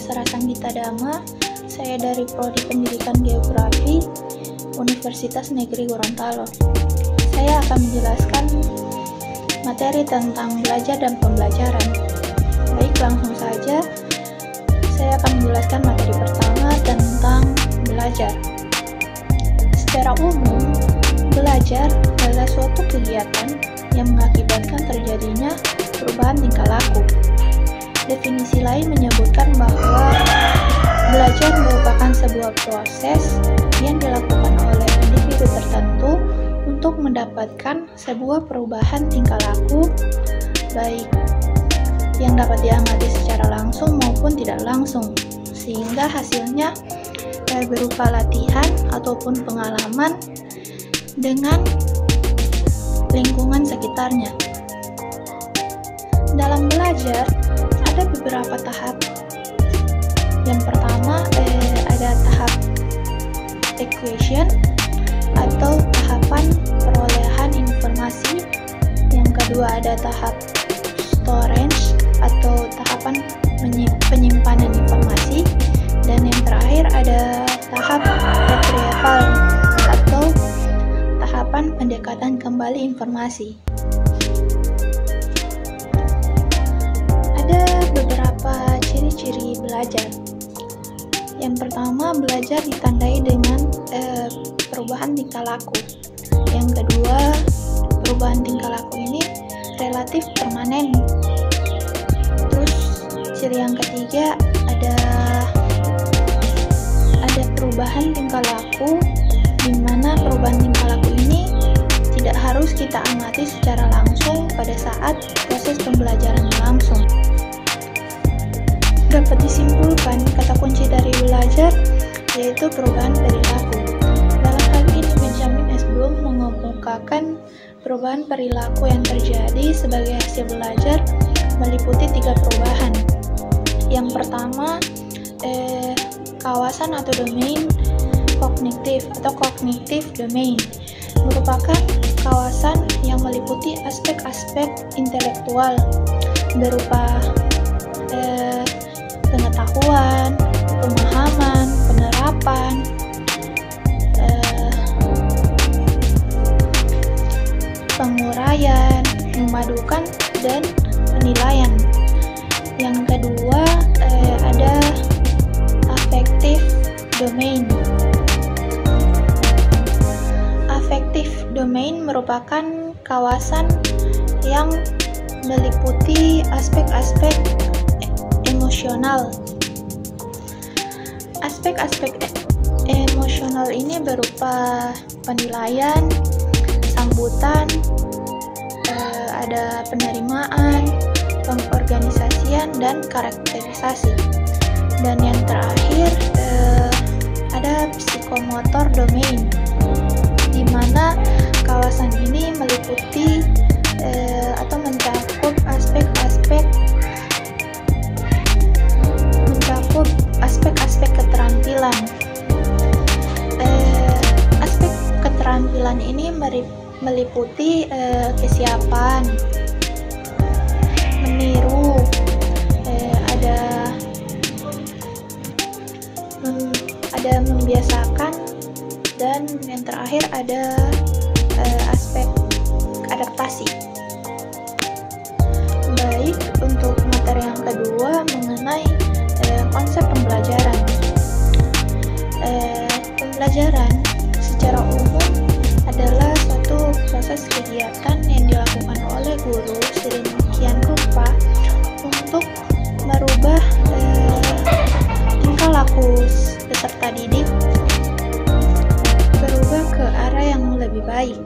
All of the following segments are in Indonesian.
Sara Sanggita Dama. Saya dari Prodi Pendidikan Geografi Universitas Negeri Gorontalo. Saya akan menjelaskan materi tentang belajar dan pembelajaran. Baik, langsung saja. Saya akan menjelaskan materi pertama tentang belajar. Secara umum, belajar adalah suatu kegiatan yang mengakibatkan terjadinya perubahan tingkah laku. Definisi lain menyebutkan bahwa belajar merupakan sebuah proses yang dilakukan oleh individu tertentu untuk mendapatkan sebuah perubahan tingkah laku, baik yang dapat diamati secara langsung maupun tidak langsung, sehingga hasilnya berupa latihan ataupun pengalaman dengan lingkungan sekitarnya. Dalam belajar ada beberapa tahap. Yang pertama ada tahap acquisition atau tahapan perolehan informasi. Yang kedua ada tahap storage atau tahapan penyimpanan informasi. Dan yang terakhir ada tahap retrieval atau tahapan pendekatan kembali informasi. Ada beberapa ciri-ciri belajar. Yang pertama, belajar ditandai dengan perubahan tingkah laku. Yang kedua, perubahan tingkah laku ini relatif permanen. Terus ciri yang ketiga ada perubahan tingkah laku, di mana perubahan tingkah laku ini tidak harus kita amati secara langsung pada saat proses pembelajaran berlangsung. Dapat disimpulkan, kata kunci dari belajar yaitu perubahan perilaku. Dalam hal ini, Benjamin S. Bloom mengemukakan perubahan perilaku yang terjadi sebagai hasil belajar meliputi 3 perubahan. Yang pertama, kawasan atau domain kognitif atau cognitive domain merupakan kawasan yang meliputi aspek-aspek intelektual berupa pengetahuan, pemahaman, penerapan, penguraian, memadukan, dan penilaian. Yang kedua ada affective domain. Affective domain merupakan kawasan yang meliputi aspek-aspek emosional. Aspek-aspek emosional ini berupa penilaian, sambutan, ada penerimaan, pengorganisasian, dan karakterisasi. Dan yang terakhir ada psikomotor domain, di mana kawasan ini meliputi atau mencakup aspek keterampilan. Aspek keterampilan ini meliputi kesiapan, meniru, ada membiasakan, dan yang terakhir ada aspek adaptasi. Baik, untuk materi yang kedua mengenai konsep pembelajaran. Pembelajaran secara umum adalah suatu proses kegiatan yang dilakukan oleh guru sedemikian rupa untuk merubah tingkah laku peserta didik berubah ke arah yang lebih baik.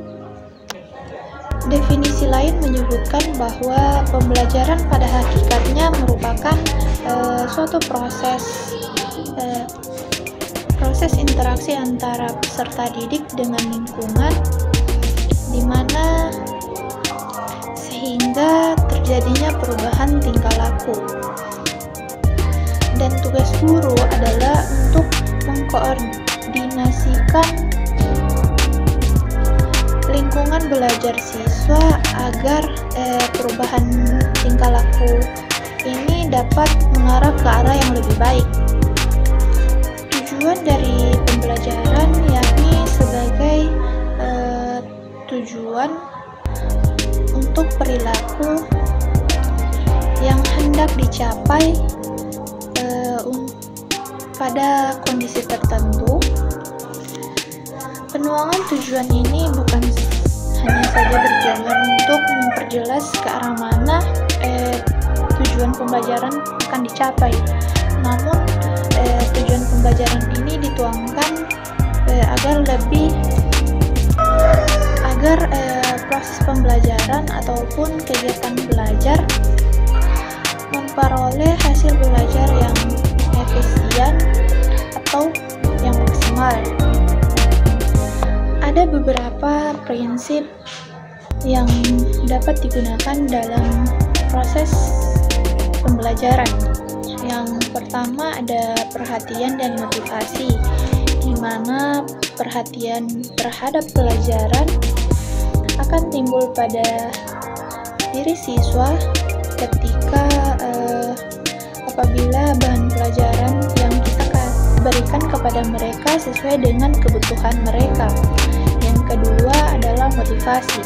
Definisi lain menyebutkan bahwa pembelajaran pada hakikatnya merupakan suatu proses interaksi antara peserta didik dengan lingkungan, di mana sehingga terjadinya perubahan tingkah laku. Dan tugas guru adalah untuk mengkoordinasikan lingkungan belajar siswa agar perubahan tingkah laku ini dapat mengarah ke arah yang lebih baik. Tujuan dari pembelajaran yakni sebagai tujuan untuk perilaku yang hendak dicapai pada kondisi tertentu. Penuangan tujuan ini bukan hanya saja bertujuan untuk memperjelas ke arah mana tujuan pembelajaran akan dicapai, namun tujuan pembelajaran ini dituangkan agar proses pembelajaran ataupun kegiatan belajar memperoleh hasil belajar yang efisien atau yang maksimal. Ada beberapa prinsip yang dapat digunakan dalam proses pembelajaran. Yang pertama ada perhatian dan motivasi, di mana perhatian terhadap pelajaran akan timbul pada diri siswa ketika apabila bahan pelajaran yang kita berikan kepada mereka sesuai dengan kebutuhan mereka. Yang kedua adalah motivasi.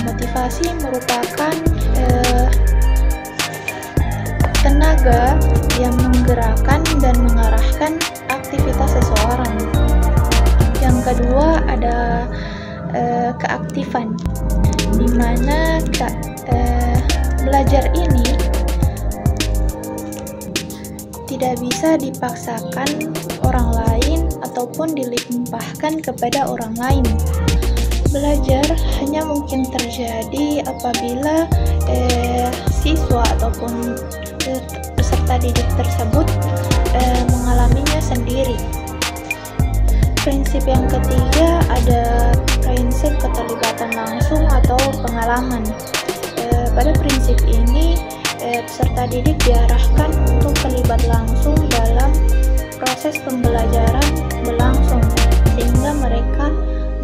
Motivasi merupakan tenaga yang menggerakkan dan mengarahkan aktivitas seseorang. Yang kedua ada keaktifan, di mana belajar ini tidak bisa dipaksakan orang lain ataupun dilimpahkan kepada orang lain. Belajar hanya mungkin terjadi apabila siswa ataupun peserta didik tersebut mengalaminya sendiri. Prinsip yang ketiga ada prinsip keterlibatan langsung atau pengalaman. Pada prinsip ini peserta didik diarahkan untuk terlibat langsung dalam proses pembelajaran berlangsung, sehingga mereka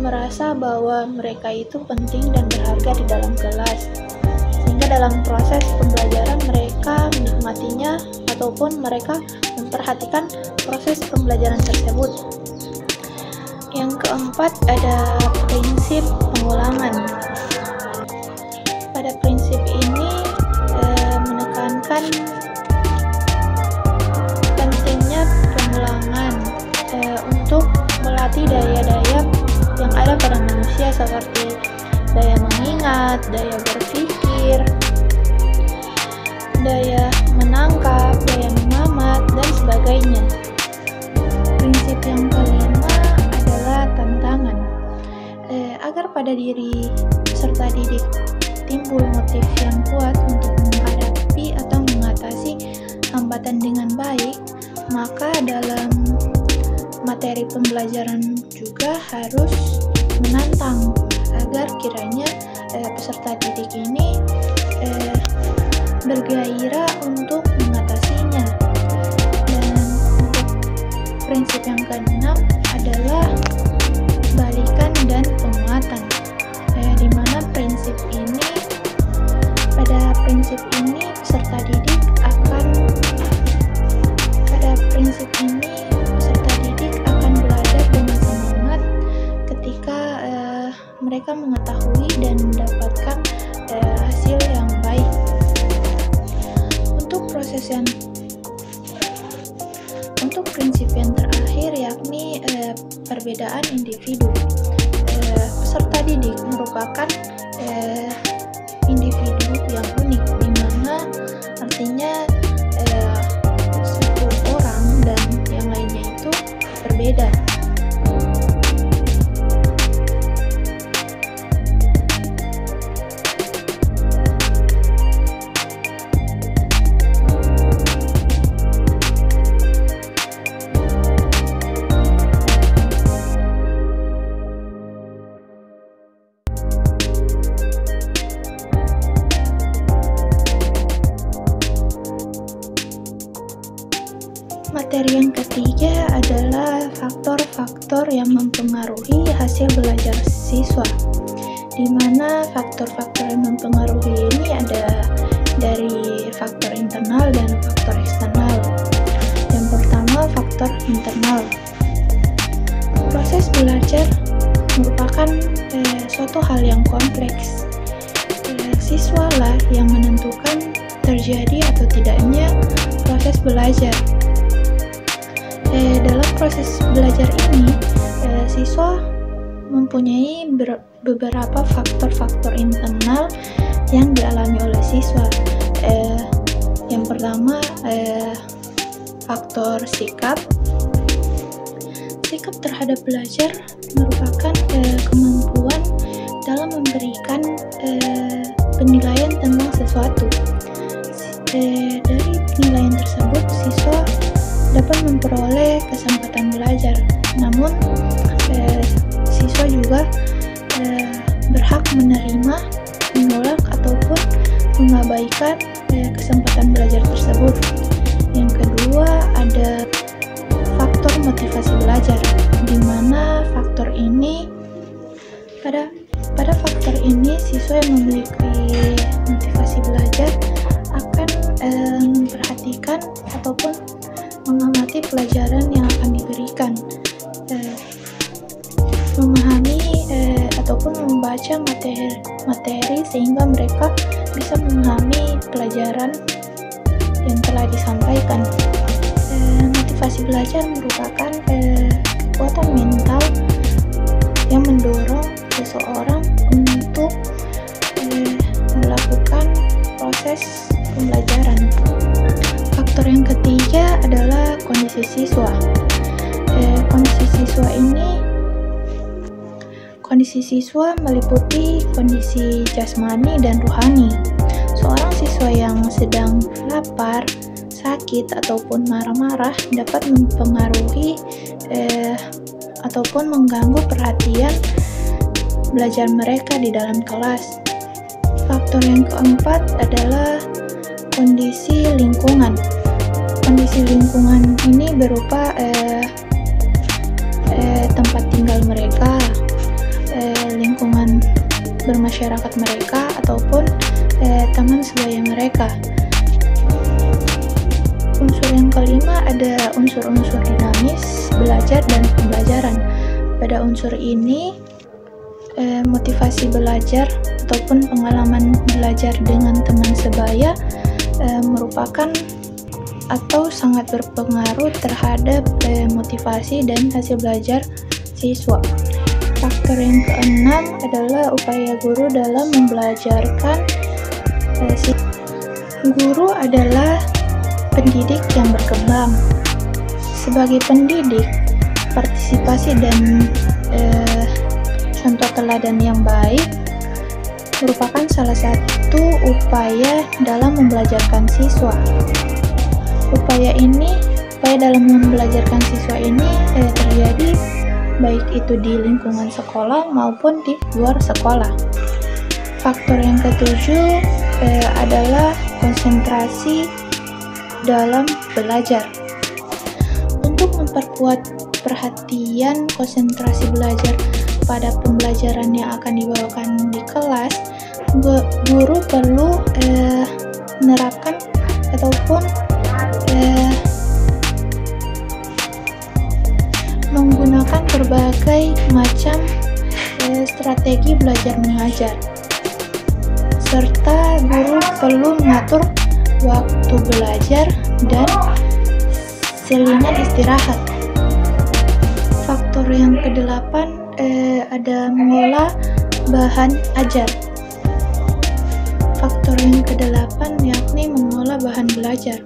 merasa bahwa mereka itu penting dan berharga di dalam kelas, sehingga dalam proses pembelajaran mereka menikmatinya ataupun mereka memperhatikan proses pembelajaran tersebut. Yang keempat ada prinsip pengulangan. Pada prinsip ini menekankan pentingnya pengulangan untuk melatih daya-daya yang ada pada manusia seperti daya mengingat, daya berpikir, daya menangkap, daya mengamat, dan sebagainya. Prinsip yang kelima adalah tantangan. Agar pada diri peserta didik timbul motif yang kuat untuk menghadapi atau mengatasi hambatan dengan baik, maka dalam materi pembelajaran juga harus menantang agar kiranya peserta didik ini bergairah untuk mengatasinya. Dan untuk prinsip yang keenam adalah balikan dan penguatan, di mana pada prinsip ini peserta didik akan belajar dengan semangat ketika mereka mengetahui dan mendapatkan hasil yang baik. Untuk prinsip yang terakhir yakni perbedaan individu. Peserta didik merupakan individu yang unik, di mana artinya satu orang dan yang lainnya itu berbeda. Materi yang ketiga adalah faktor-faktor yang mempengaruhi hasil belajar siswa, di mana faktor-faktor yang mempengaruhi ini ada dari faktor internal dan faktor eksternal. Yang pertama, faktor internal. Proses belajar merupakan suatu hal yang kompleks. Siswa lah yang menentukan terjadi atau tidaknya proses belajar. Dalam proses belajar ini, siswa mempunyai beberapa faktor-faktor internal yang dialami oleh siswa. Yang pertama, faktor sikap. Sikap terhadap belajar merupakan kemampuan dalam memberikan penilaian tentang sesuatu. Dari penilaian tersebut, siswa dapat memperoleh kesempatan belajar. Namun, siswa juga berhak menerima, menolak, ataupun mengabaikan kesempatan belajar tersebut. Yang kedua, ada faktor motivasi belajar, di mana faktor ini pada faktor ini siswa yang memiliki motivasi belajar akan memperhatikan ataupun mengamati pelajaran yang akan diberikan, memahami ataupun membaca materi sehingga mereka bisa memahami pelajaran yang telah disampaikan. Motivasi belajar merupakan kekuatan mental yang mendorong seseorang untuk melakukan proses pembelajaran. Faktor yang ketiga adalah kondisi siswa. Kondisi siswa meliputi kondisi jasmani dan rohani. Seorang siswa yang sedang lapar, sakit, ataupun marah-marah dapat mempengaruhi ataupun mengganggu perhatian belajar mereka di dalam kelas. Faktor yang keempat adalah kondisi lingkungan. Kondisi lingkungan ini berupa tempat tinggal mereka, lingkungan bermasyarakat mereka, ataupun teman sebaya mereka. Unsur yang kelima ada unsur-unsur dinamis, belajar dan pembelajaran. Pada unsur ini, motivasi belajar ataupun pengalaman belajar dengan teman sebaya merupakan atau sangat berpengaruh terhadap motivasi dan hasil belajar siswa. Faktor yang keenam adalah upaya guru dalam membelajarkan. Guru adalah pendidik yang berkembang. Sebagai pendidik, partisipasi dan contoh teladan yang baik merupakan salah satu upaya dalam membelajarkan siswa. Upaya dalam membelajarkan siswa ini terjadi baik itu di lingkungan sekolah maupun di luar sekolah. Faktor yang ketujuh adalah konsentrasi dalam belajar. Untuk memperkuat perhatian konsentrasi belajar pada pembelajaran yang akan dibawakan di kelas, guru perlu menerapkan ataupun menggunakan berbagai macam strategi belajar mengajar, serta guru perlu mengatur waktu belajar dan selingan istirahat. Faktor yang kedelapan ada mengolah bahan ajar. Faktor yang kedelapan yakni mengolah bahan belajar.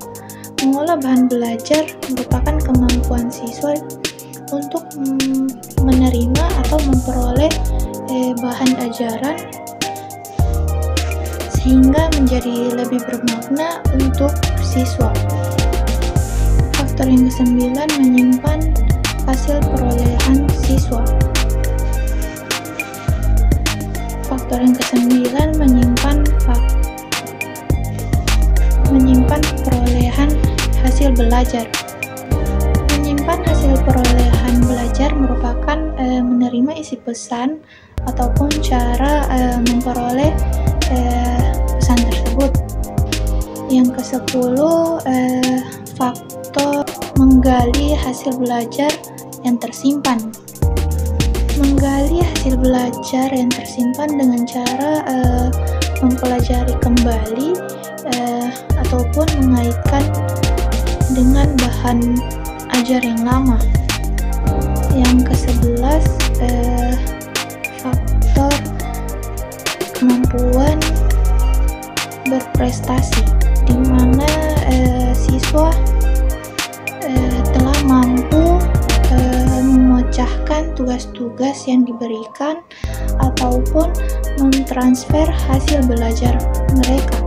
Mengolah bahan belajar merupakan kemampuan siswa untuk menerima atau memperoleh bahan ajaran sehingga menjadi lebih bermakna untuk siswa. Faktor yang kesembilan menyimpan hasil perolehan siswa. Faktor yang kesembilan menyimpan perolehan hasil belajar. Menyimpan hasil perolehan belajar merupakan menerima isi pesan ataupun cara memperoleh pesan tersebut. Yang ke-10, faktor menggali hasil belajar yang tersimpan. Menggali hasil belajar yang tersimpan dengan cara mempelajari kembali ataupun mengaitkan dengan bahan ajar yang lama. Yang ke-11, faktor kemampuan berprestasi, di mana siswa telah mampu memecahkan tugas-tugas yang diberikan ataupun mentransfer hasil belajar mereka.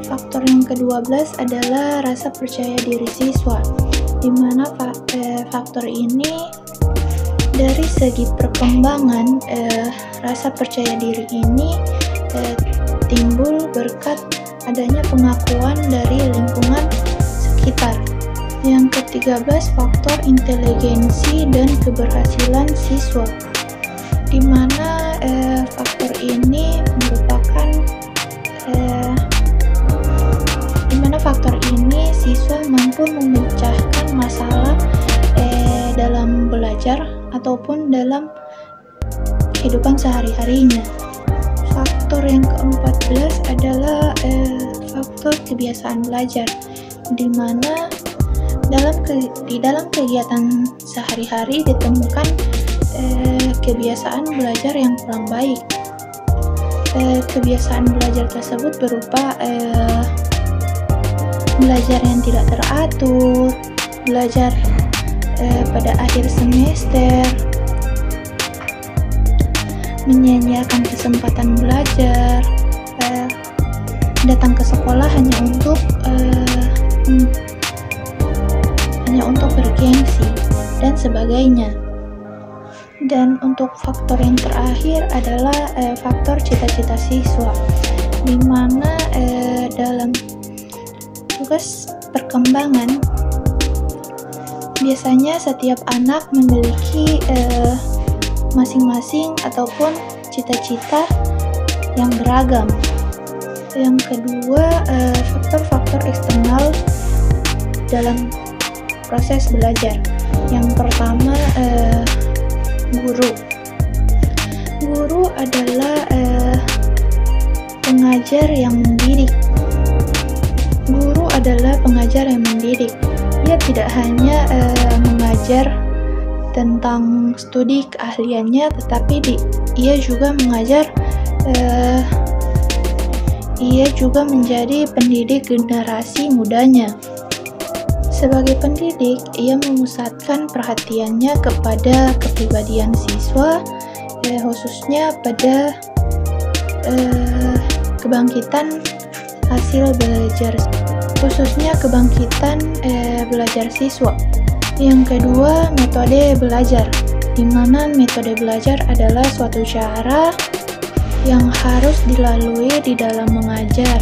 Faktor yang ke-12 adalah rasa percaya diri siswa, di mana faktor ini dari segi perkembangan rasa percaya diri ini timbul berkat adanya pengakuan dari lingkungan sekitar. Yang ke-13, faktor inteligensi dan keberhasilan siswa, di mana faktor ini merupakan siswa mampu memecahkan masalah dalam belajar ataupun dalam kehidupan sehari-harinya. Faktor yang ke-14 adalah faktor kebiasaan belajar, di mana di dalam kegiatan sehari-hari ditemukan kebiasaan belajar yang kurang baik. Kebiasaan belajar tersebut berupa belajar yang tidak teratur, belajar pada akhir semester, menyia-nyiakan kesempatan belajar, datang ke sekolah hanya untuk bergengsi dan sebagainya. Dan untuk faktor yang terakhir adalah faktor cita-cita siswa, di mana dalam tugas perkembangan biasanya setiap anak memiliki masing-masing ataupun cita-cita yang beragam. Yang kedua, faktor-faktor eksternal dalam proses belajar. Yang pertama, guru. Guru adalah pengajar yang mendidik. Guru adalah pengajar yang mendidik. Ia tidak hanya mengajar tentang studi keahliannya, tetapi ia juga mengajar. Ia juga menjadi pendidik generasi mudanya. Sebagai pendidik, ia memusatkan perhatiannya kepada kepribadian siswa, khususnya pada kebangkitan hasil belajar, belajar siswa. Yang kedua, metode belajar, di mana metode belajar adalah suatu cara yang harus dilalui di dalam mengajar,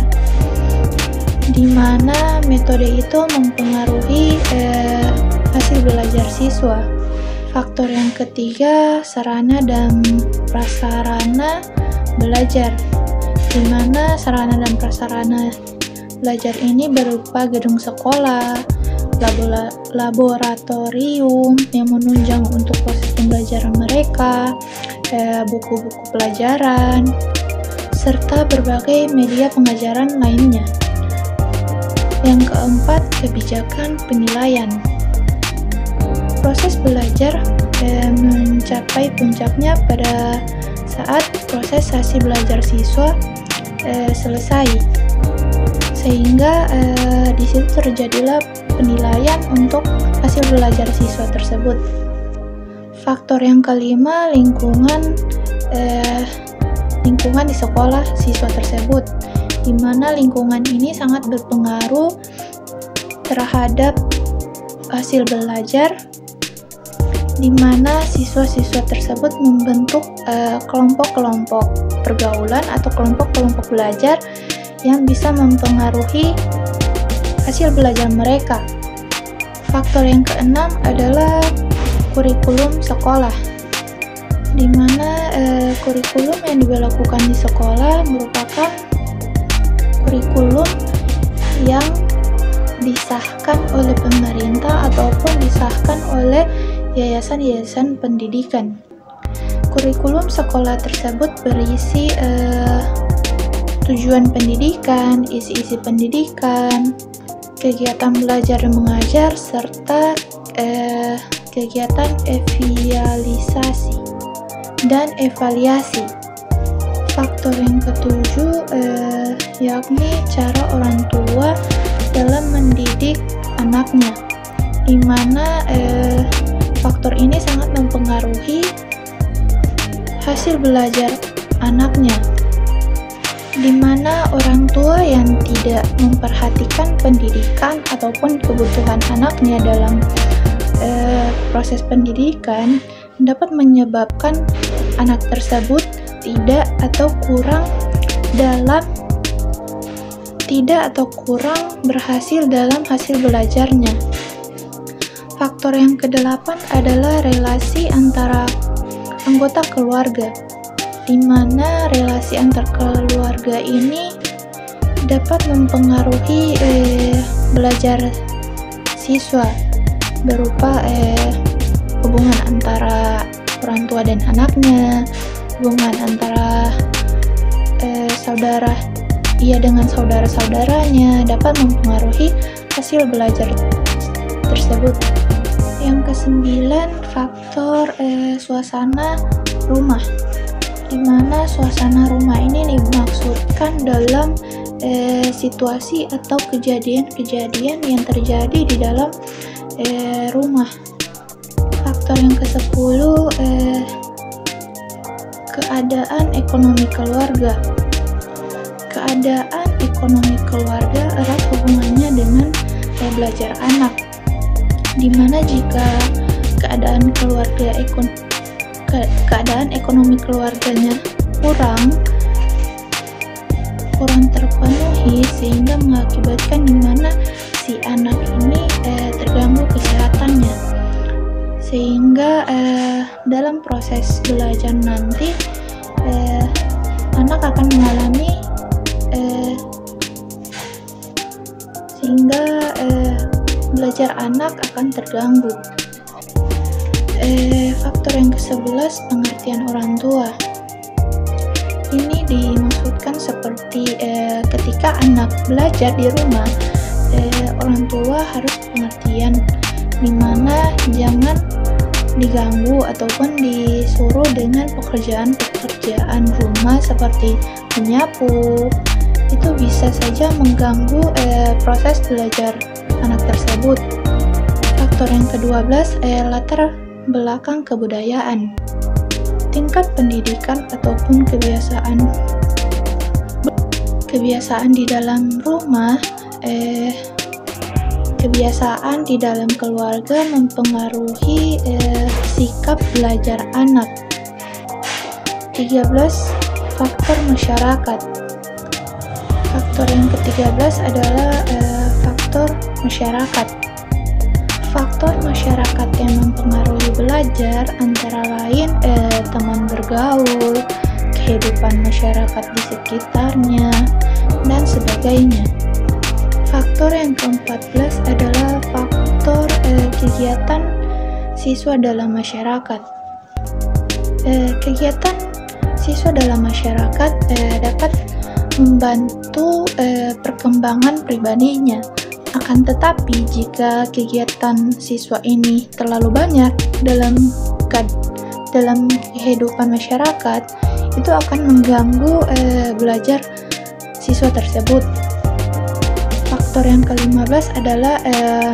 di mana metode itu mempengaruhi hasil belajar siswa. Faktor yang ketiga, sarana dan prasarana belajar, di mana sarana dan prasarana belajar ini berupa gedung sekolah, laboratorium yang menunjang untuk proses pembelajaran mereka, buku-buku pelajaran, serta berbagai media pengajaran lainnya. Yang keempat, kebijakan penilaian. Proses belajar mencapai puncaknya pada saat proses hasil belajar siswa selesai, sehingga di situ terjadilah penilaian untuk hasil belajar siswa tersebut. Faktor yang kelima, lingkungan di sekolah siswa tersebut, di mana lingkungan ini sangat berpengaruh terhadap hasil belajar, di mana siswa-siswa tersebut membentuk kelompok-kelompok pergaulan atau kelompok-kelompok belajar yang bisa mempengaruhi hasil belajar mereka. Faktor yang keenam adalah kurikulum sekolah, di mana kurikulum yang dilakukan di sekolah merupakan kurikulum yang disahkan oleh pemerintah ataupun disahkan oleh yayasan-yayasan pendidikan. Kurikulum sekolah tersebut berisi tujuan pendidikan, isi-isi pendidikan, kegiatan belajar dan mengajar, serta kegiatan evaluasi dan evaluasi. Faktor yang ketujuh yakni cara orang tua dalam mendidik anaknya, di mana faktor ini sangat mempengaruhi hasil belajar anaknya, di mana orang tua yang tidak memperhatikan pendidikan ataupun kebutuhan anaknya dalam proses pendidikan dapat menyebabkan anak tersebut tidak atau kurang berhasil dalam hasil belajarnya. Faktor yang kedelapan adalah relasi antara anggota keluarga, di mana relasi antar keluarga ini dapat mempengaruhi belajar siswa, berupa hubungan antara orang tua dan anaknya, hubungan antara saudara ia dengan saudara-saudaranya dapat mempengaruhi hasil belajar tersebut. Yang kesembilan, faktor suasana rumah, di mana suasana rumah ini dimaksudkan dalam situasi atau kejadian-kejadian yang terjadi di dalam rumah. Faktor yang ke-10, keadaan ekonomi keluarga. Keadaan ekonomi keluarga erat hubungannya dengan belajar anak, di mana jika keadaan ekonomi keluarganya kurang terpenuhi, sehingga mengakibatkan di mana si anak ini terganggu kesehatannya, sehingga dalam proses belajar nanti anak akan mengalami sehingga belajar anak akan terganggu. Faktor yang ke-11, pengertian orang tua. Ini dimaksudkan seperti ketika anak belajar di rumah, orang tua harus pengertian, dimana jangan diganggu ataupun disuruh dengan pekerjaan rumah seperti menyapu. Itu bisa saja mengganggu proses belajar anak tersebut. Faktor yang ke-12, latar belakang kebudayaan. Tingkat pendidikan ataupun kebiasaan di dalam rumah, kebiasaan di dalam keluarga mempengaruhi sikap belajar anak. 13, faktor masyarakat. Faktor yang ke-13 adalah faktor masyarakat. Faktor masyarakat yang mempengaruhi belajar antara lain teman bergaul, kehidupan masyarakat di sekitarnya, dan sebagainya. Faktor yang ke-14 adalah faktor kegiatan siswa dalam masyarakat. Kegiatan siswa dalam masyarakat dapat membantu perkembangan pribadinya. Akan tetapi jika kegiatan siswa ini terlalu banyak dalam kehidupan masyarakat, itu akan mengganggu belajar siswa tersebut. Faktor yang ke-15 adalah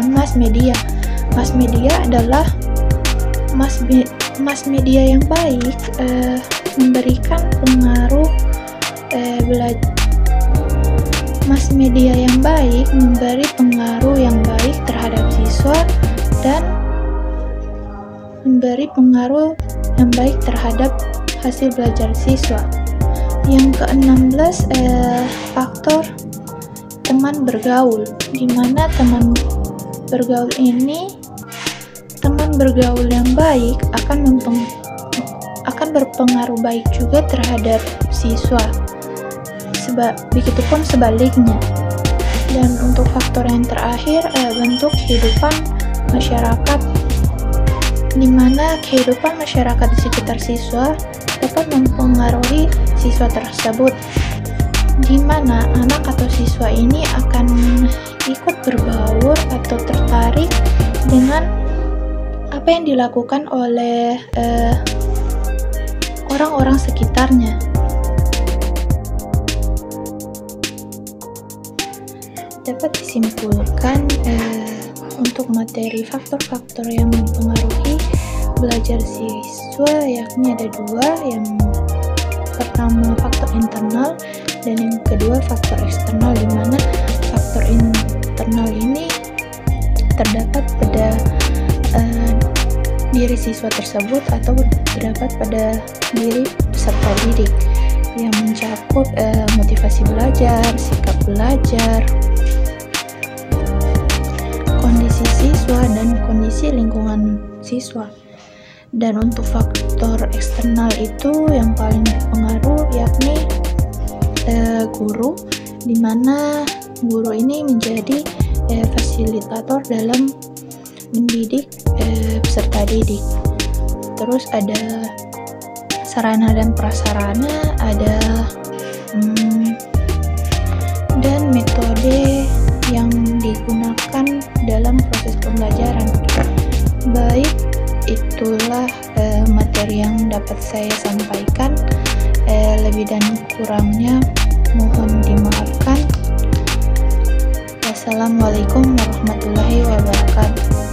mass media. Mass media adalah mass media yang baik memberikan pengaruh Mass media yang baik memberi pengaruh yang baik terhadap siswa dan memberi pengaruh yang baik terhadap hasil belajar siswa. Yang ke-16, faktor teman bergaul, di mana teman bergaul yang baik akan berpengaruh baik juga terhadap siswa. Begitupun sebaliknya. Dan untuk faktor yang terakhir, bentuk kehidupan masyarakat, di mana kehidupan masyarakat di sekitar siswa dapat mempengaruhi siswa tersebut, di mana anak atau siswa ini akan ikut berbaur atau tertarik dengan apa yang dilakukan oleh orang-orang sekitarnya. Dapat disimpulkan untuk materi faktor-faktor yang mempengaruhi belajar siswa, yakni ada dua. Yang pertama faktor internal dan yang kedua faktor eksternal, di mana faktor internal ini terdapat pada diri siswa tersebut atau terdapat pada diri peserta didik, yang mencakup motivasi belajar, sikap belajar, kondisi siswa, dan kondisi lingkungan siswa. Dan untuk faktor eksternal itu yang paling berpengaruh yakni guru, di mana guru ini menjadi fasilitator dalam mendidik peserta didik. Terus ada sarana dan prasarana, ada dan metode yang digunakan dalam proses pembelajaran. Baik, itulah materi yang dapat saya sampaikan. Lebih dan kurangnya mohon dimaafkan. Wassalamualaikum warahmatullahi wabarakatuh.